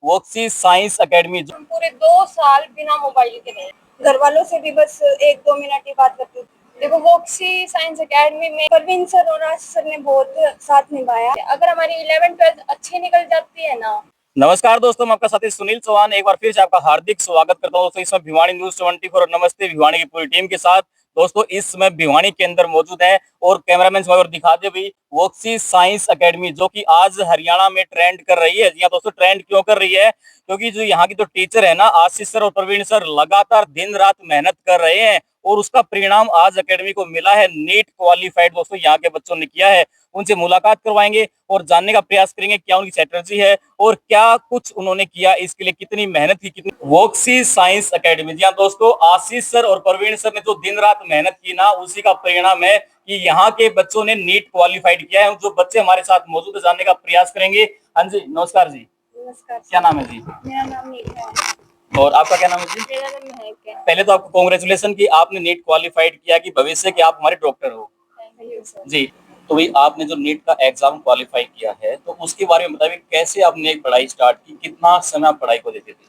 वोक्सी science academy. हम पूरे 2 साल बिना मोबाइल के रहे। घर वालों से भी बस 1-2 मिनट ही बात करती थी। देखो वोक्सी साइंस एकेडमी में परवीन सर और आशीष सर ने बहुत साथ निभाया। अगर हमारी 11th-12th अच्छी निकल जाती है ना। नमस्कार दोस्तों, मैं आपका साथी सुनील चौहान एक बार फिर से आपका हार्दिक स्वागत करता हूं दोस्तों इसमें भिवानी न्यूज 24 और नमस्ते भिवानी की पूरी टीम के साथ। दोस्तों इस समय भिवानी के अंदर मौजूद है और कैमरामैन और दिखा दे भी वोक्सी साइंस एकेडमी जो कि आज हरियाणा में ट्रेंड कर रही है। जी हाँ दोस्तों, ट्रेंड क्यों कर रही है? क्योंकि जो यहाँ की जो टीचर है ना, आशीष सर और प्रवीण सर, लगातार दिन रात मेहनत कर रहे हैं और उसका परिणाम आज एकेडमी को मिला है। नीट क्वालिफाइड दोस्तों यहाँ के बच्चों ने किया है। उनसे मुलाकात करवाएंगे और जानने का प्रयास करेंगे क्या उनकी स्ट्रेटजी है और क्या कुछ उन्होंने किया, इसके लिए कितनी मेहनत की, कितनी। वोक्सी साइंस एकेडमी, जी हाँ दोस्तों, आशीष सर और प्रवीण सर ने जो दिन रात मेहनत की ना, उसी का परिणाम है कि यहाँ के बच्चों ने नीट क्वालिफाइड किया है। जो बच्चे हमारे साथ मौजूद है, जानने का प्रयास करेंगे। हाँ जी, नमस्कार जी। नमस्कार। क्या नाम है जी? मेरा नाम नीता है। और आपका क्या नाम है जी? मेरा नाम महक है। पहले तो आपको कांग्रेचुलेशन कि आपने नीट क्वालिफाइड किया, कि भविष्य के आप हमारे डॉक्टर हो। Thank you sir. जी, तो भाई आपने जो नीट का एग्जाम क्वालिफाई किया है, तो उसके बारे में बताइए कैसे आपने एक पढ़ाई स्टार्ट की, कितना समय आप पढ़ाई को देते थे?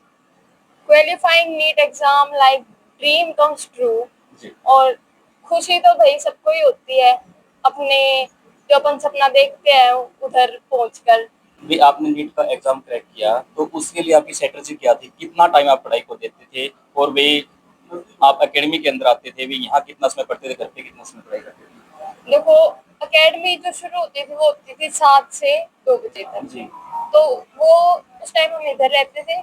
Qualifying NEET exam like dream comes true. जी। और खुशी तो भाई सबको ही होती है, अपने जो अपन सपना देखते हैं उधर पहुंचकर। भी आपने नीट का एग्जाम क्रैक किया, तो उसके लिए आपकी स्ट्रेटजी क्या थी? कितना टाइम आप पढ़ाई को देते थे? और वे आप एकेडमी के अंदर आते थे, वे यहाँ कितना समय पढ़ते थे, घर पे कितना समय पढ़ाई करते थे? देखो, एकेडमी जो शुरू होती थी वो होती थी 7 से 2 बजे तक। जी। तो वो उस टाइम हम इधर रहते थे।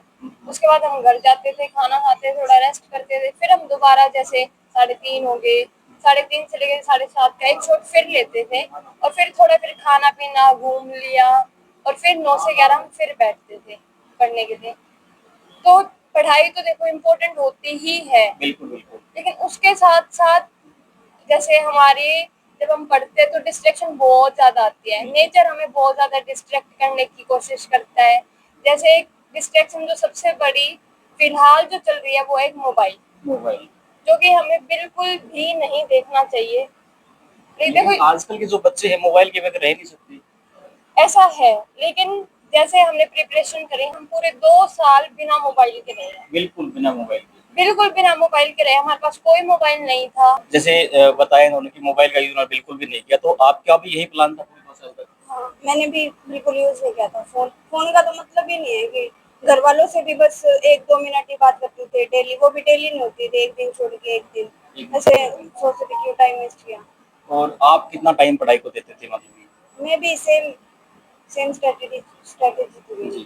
उसके बाद हम घर जाते थे, खाना खाते, थोड़ा रेस्ट करते थे, फिर हम दोबारा जैसे 3:30 हो गए, 3:30 से लेकर 7:30 का एक शॉट फिर लेते थे और फिर थोड़ा फिर खाना पीना घूम लिया और फिर 9 से 11 हम फिर बैठते थे पढ़ने के लिए। तो पढ़ाई तो देखो इम्पोर्टेंट होती ही है, बिल्कुल बिल्कुल। लेकिन उसके साथ साथ जैसे हमारी जब हम पढ़ते हैं तो डिस्ट्रैक्शन बहुत ज्यादा आती है। नेचर हमें बहुत ज्यादा डिस्ट्रैक्ट करने की कोशिश करता है। जैसे एक डिस्ट्रैक्शन जो सबसे बड़ी फिलहाल जो चल रही है वो है मोबाइल, मोबाइल जो कि हमें बिल्कुल भी नहीं देखना चाहिए। देखो आजकल के जो बच्चे हैं मोबाइल के बगैर रह नहीं सकते। ऐसा है, लेकिन जैसे हमने प्रिपरेशन करी, हम पूरे 2 साल बिना मोबाइल के रहे हैं। बिल्कुल बिना मोबाइल के। बिल्कुल बिना मोबाइल के रहे, हमारे पास कोई मोबाइल नहीं था। जैसे बताया इन्होंने कि मोबाइल का यूज उन्होंने बिल्कुल भी नहीं किया, तो आपका भी यही प्लान था पूरे 2 साल तक? हाँ, मैंने भी बिल्कुल यूज नहीं किया था फोन। फोन का तो मतलब ही नहीं है कि घर वालों से भी बस 1-2 मिनट ही बात करते थे डेली, वो भी डेली नहीं होती थी, एक दिन छोड़ के एक दिन। ऐसे सोचते थे क्यों टाइम वेस्ट किया। और आप कितना टाइम पढ़ाई को देते थे मतलब? मैं भी सेम सेम स्ट्रेटेजी थी मेरी। जी।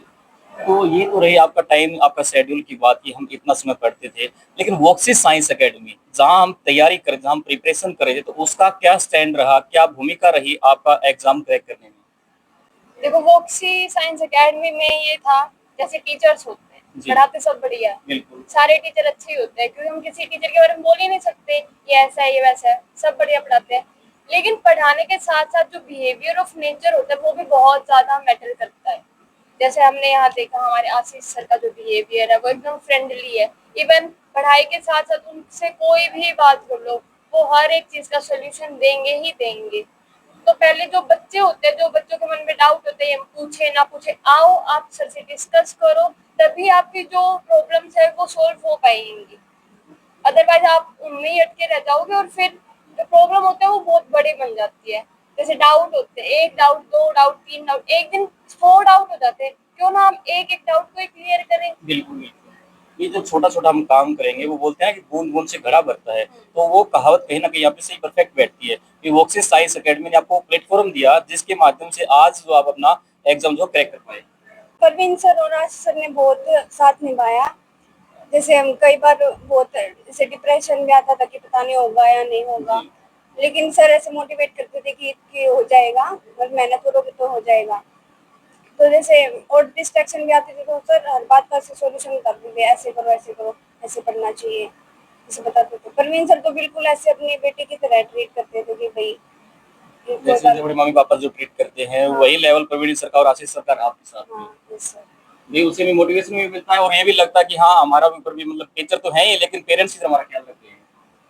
तो ये तो रही आपका टाइम, आपका शेड्यूल की बात की हम इतना समय पढ़ते थे, लेकिन वोक्सी साइंस एकेडमी जहाँ हम तैयारी कर, जहाँ हम प्रिपरेशन कर रहे थे, तो उसका क्या स्टैंड रहा, क्या भूमिका रही आपका एग्जाम क्रैक करने में? देखो वोक्सी साइंस एकेडमी में ये था, जैसे टीचर्स होते हैं पढ़ाते सब बढ़िया, बिल्कुल सारे टीचर अच्छे ही होते हैं, क्योंकि हम किसी टीचर के बारे में बोल ही नहीं सकते ये ऐसा है ये वैसा है, सब बढ़िया पढ़ाते हैं। लेकिन पढ़ाने के साथ साथ जो बिहेवियर ऑफ नेचर होता है वो भी बहुत ज्यादा मैटर करता है। जैसे हमने यहाँ देखा, हमारे आशीष सर का जो बिहेवियर है वो एकदम फ्रेंडली है। इवन पढ़ाई के साथ साथ उनसे कोई भी बात कर लो, वो हर एक चीज का सोल्यूशन देंगे ही देंगे। तो पहले जो बच्चे होते हैं, जो बच्चों के मन में डाउट होते हैं, पूछे ना पूछे, आओ आप सर से डिस्कस करो, तभी आपकी जो प्रॉब्लम्स है वो सोल्व हो पाएंगी। अदरवाइज आप उनमें ही अटके रह जाओगे और फिर जो प्रॉब्लम होता है वो बहुत बड़ी बन जाती है। जैसे डाउट होते हैं, 1 डाउट, 2 डाउट, 3 डाउट, एक दिन 4 डाउट हो जाते हैं। क्यों ना हम एक एक डाउट को ही क्लियर करें। बिल्कुल बिल्कुल। ये जो छोटा छोटा हम काम करेंगे, वो बोलते हैं कि बूंद बूंद से घड़ा भरता है, तो वो कहावत कहीं ना कहीं यहाँ पे सही परफेक्ट बैठती है कि वोक्सी साइंस एकेडमी ने आपको प्लेटफॉर्म दिया जिसके माध्यम से आज जो आप अपना एग्जाम जो क्रैक कर पाए। परवीन सर और आशीष सर ने बहुत साथ निभाया। जैसे हम कई बार बहुत जैसे डिप्रेशन में आता था कि पता नहीं होगा या नहीं होगा, लेकिन सर ऐसे मोटिवेट करते थे कि हो जाएगा और मेहनत करोगे तो हो जाएगा। तो जैसे और डिस्ट्रैक्शन भी आती थी तो सर हर बात का सोल्यूशन करते थे, ऐसे करो ऐसे करो, ऐसे पढ़ना चाहिए, ऐसे बताते थे। परवीन सर तो बिल्कुल ऐसे अपनी बेटी की तरह ट्रीट करते थे कि भाई जैसे बड़े मम्मी पापा जो ट्रीट करते हैं, हाँ। वही लेवल प्रवीण सरकार और आशीष सरकार आपके साथ में। हाँ, yes sir। ये उसे भी मोटिवेशन भी मिलता है और ये भी लगता है कि हाँ हमारा ऊपर भी मतलब टीचर तो है ही, लेकिन पेरेंट्स की तरह हमारा ख्याल रखते हैं।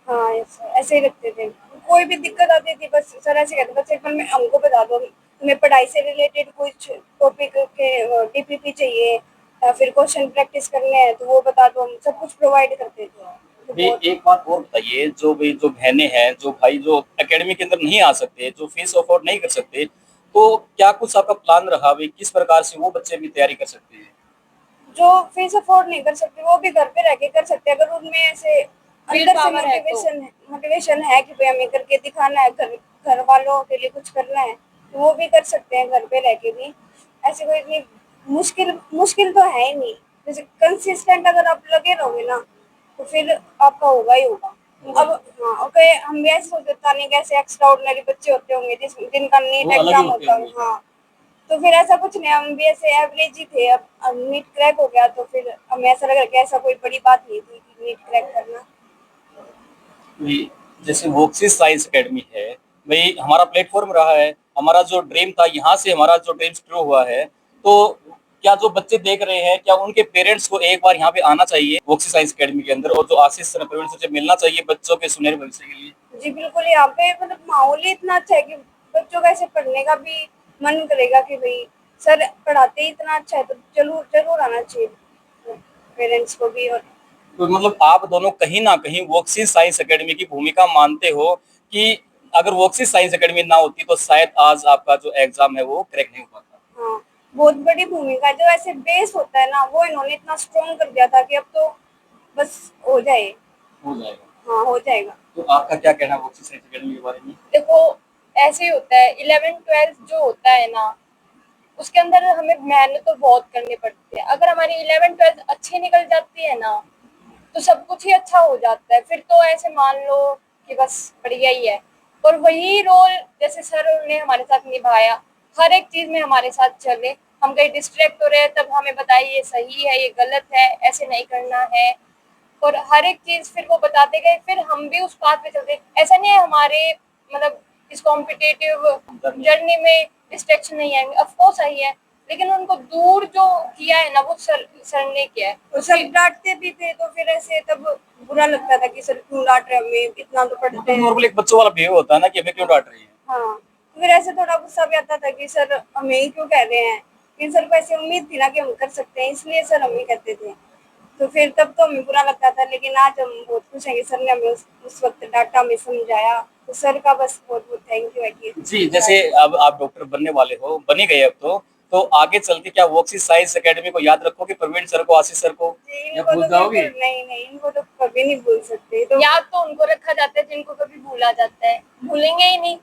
हाँ yes sir, ऐसे ही रखते थे। कोई भी दिक्कत आती थी बस सर ऐसे कहते, बस एक बार मैं हमको बता दो, तुम्हें पढ़ाई से रिलेटेड कुछ टॉपिक के डीपीपी चाहिए, या फिर क्वेश्चन प्रैक्टिस करने हैं तो वो बता दो, हम सब कुछ प्रोवाइड करते थे। तो भी बहुत एक बात और बताइए, जो भी जो बहनें हैं, जो भाई जो एकेडमी के अंदर नहीं आ सकते, जो फीस अफोर्ड नहीं कर सकते, तो क्या कुछ आपका प्लान रहा भाई, किस प्रकार से वो बच्चे भी तैयारी कर सकते हैं? जो फीस अफोर्ड नहीं कर सकते वो भी घर पे रह के कर सकते हैं, अगर उनमें ऐसे अंदर से power है तो। मोटिवेशन है कि भाई हमें करके दिखाना है, घर वालों के लिए कुछ करना है, तो वो भी कर सकते हैं घर पे रह के भी। ऐसे कोई इतनी मुश्किल मुश्किल तो है ही नहीं। जैसे कंसिस्टेंट अगर आप लगे रहोगे ना तो फिर आपका होगा ही होगा। अब हाँ ओके, हम भी ऐसे सोचते था नहीं कैसे एक्स्ट्रा ऑर्डिनरी बच्चे होते होंगे जिनका नीट वो अलग ही एग्जाम होते होता होंगे। है। हाँ, तो फिर ऐसा कुछ नहीं, हम भी ऐसे एवरेज ही थे। अब नीट क्रैक हो गया तो फिर हमें ऐसा लगा कि ऐसा कोई बड़ी बात नहीं थी कि नीट क्रैक करना। भी जैसे वोक्सिस साइंस एकेडमी है भाई, हमारा प्लेटफॉर्म रहा है, हमारा जो ड्रीम था, यहाँ से हमारा जो ड्रीम शुरू हुआ है, तो क्या जो बच्चे देख रहे हैं, क्या उनके पेरेंट्स को एक बार यहाँ पे आना चाहिए वोक्सिस साइंस एकेडमी के अंदर, और जो आशीष सर प्रवीण सर से मिलना चाहिए बच्चों के सुनहरे भविष्य के लिए? जी बिल्कुल, यहाँ पे मतलब माहौल ही इतना अच्छा है कि बच्चों का ऐसे पढ़ने का भी मन करेगा कि भाई सर पढ़ाते ही इतना अच्छा है तो जरूर जरूर आना चाहिए पेरेंट्स को भी। और तो मतलब आप दोनों कहीं ना कहीं वोक्सिस साइंस एकेडमी की भूमिका मानते हो कि अगर वोक्सिस साइंस एकेडमी ना होती तो शायद आज आपका जो एग्जाम है वो क्रैक नहीं हो पाता? हाँ, बहुत बड़ी भूमिका है। जो ऐसे बेस होता है ना वो इन्होंने इतना स्ट्रॉन्ग कर दिया था कि अब तो बस हो जाए। हो जाएगा। हाँ हो जाएगा। तो आपका क्या कहना है वोक्सिस साइंस एकेडमी के बारे में? देखो, ऐसे ही होता है, 11th 12th जो होता है ना, उसके अंदर हमें मेहनत तो बहुत करनी पड़ती है। अगर हमारी 11th 12th अच्छी निकल जाती है ना तो सब कुछ ही अच्छा हो जाता है। फिर तो ऐसे मान लो कि बस बढ़िया ही है। और वही रोल जैसे सर ने हमारे साथ निभाया, हर एक चीज में हमारे साथ चले। हम कहीं डिस्ट्रैक्ट हो रहे हैं तब हमें बताइए ये सही है, ये गलत है, ऐसे नहीं करना है। और हर एक चीज फिर वो बताते गए, फिर हम भी उस पाथ पे चलते। ऐसा नहीं है हमारे मतलब इस कॉम्पिटेटिव जर्नी में डिस्ट्रैक्शन नहीं आएंगे, ऑफ कोर्स आई है, लेकिन उनको दूर जो किया है ना वो सर ने किया है। और सब डांटते भी थे तो फिर ऐसे तब बुरा लगता था कि सर क्यों डांट रहे हैं हमें, इतना तो पढ़ते तो हैं। नॉर्मल एक बच्चों वाला बिहेव होता है ना कि हमें क्यों डांट रही है। हाँ, तो फिर ऐसे थोड़ा गुस्सा भी आता था कि सर हमें ही क्यों कह रहे हैं, लेकिन सर को ऐसी उम्मीद थी ना कि हम कर सकते हैं इसलिए सर हमें कहते थे। तो फिर तब तो हमें बुरा लगता था, लेकिन आज हम बहुत खुश हैं कि सर ने हमें उस वक्त डांटा, हमें समझाया। तो सर का बस बहुत बहुत थैंक यू है कि जी, जैसे अब आप डॉक्टर बनने वाले हो, बन ही गए अब तो आगे चल के क्या वोक्सिस साइंस एकेडमी को याद रखोगे, प्रवीण सर को, आशीष सर को, जी, या इनको भूल तो जाओगे? बिल्कुल नहीं नहीं, इनको तो कभी नहीं भूल सकते। तो याद तो उनको रखा जाता है जिनको कभी भूला जाता है, भूलेंगे ही नहीं।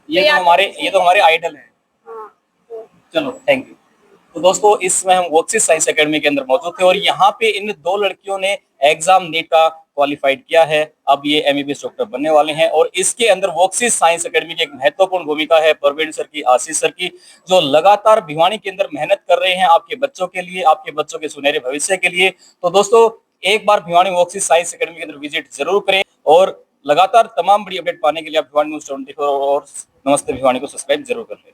ये तो याद हमारे आइडल हैं। हाँ, तो चलो, थैंक यू। तो दोस्तों, इसमें हम वोक्सिस साइंस एकेडमी के अंदर मौजूद थे और यहाँ पे इन दो लड़कियों ने एग्जाम नीट का क्वालिफाइड किया है। अब ये एमबीबीएस डॉक्टर बनने वाले हैं और इसके अंदर वोक्सिस साइंस एकेडमी की एक महत्वपूर्ण भूमिका है प्रवीण सर की, आशीष सर की, जो लगातार भिवानी के अंदर मेहनत कर रहे हैं आपके बच्चों के लिए, आपके बच्चों के सुनहरे भविष्य के लिए। तो दोस्तों, एक बार भिवानी वोक्सिस साइंस एकेडमी के अंदर विजिट जरूर करें और लगातार तमाम बड़ी अपडेट पाने के लिए आप भिवानी न्यूज 24 और नमस्ते भिवानी को सब्सक्राइब जरूर कर लें।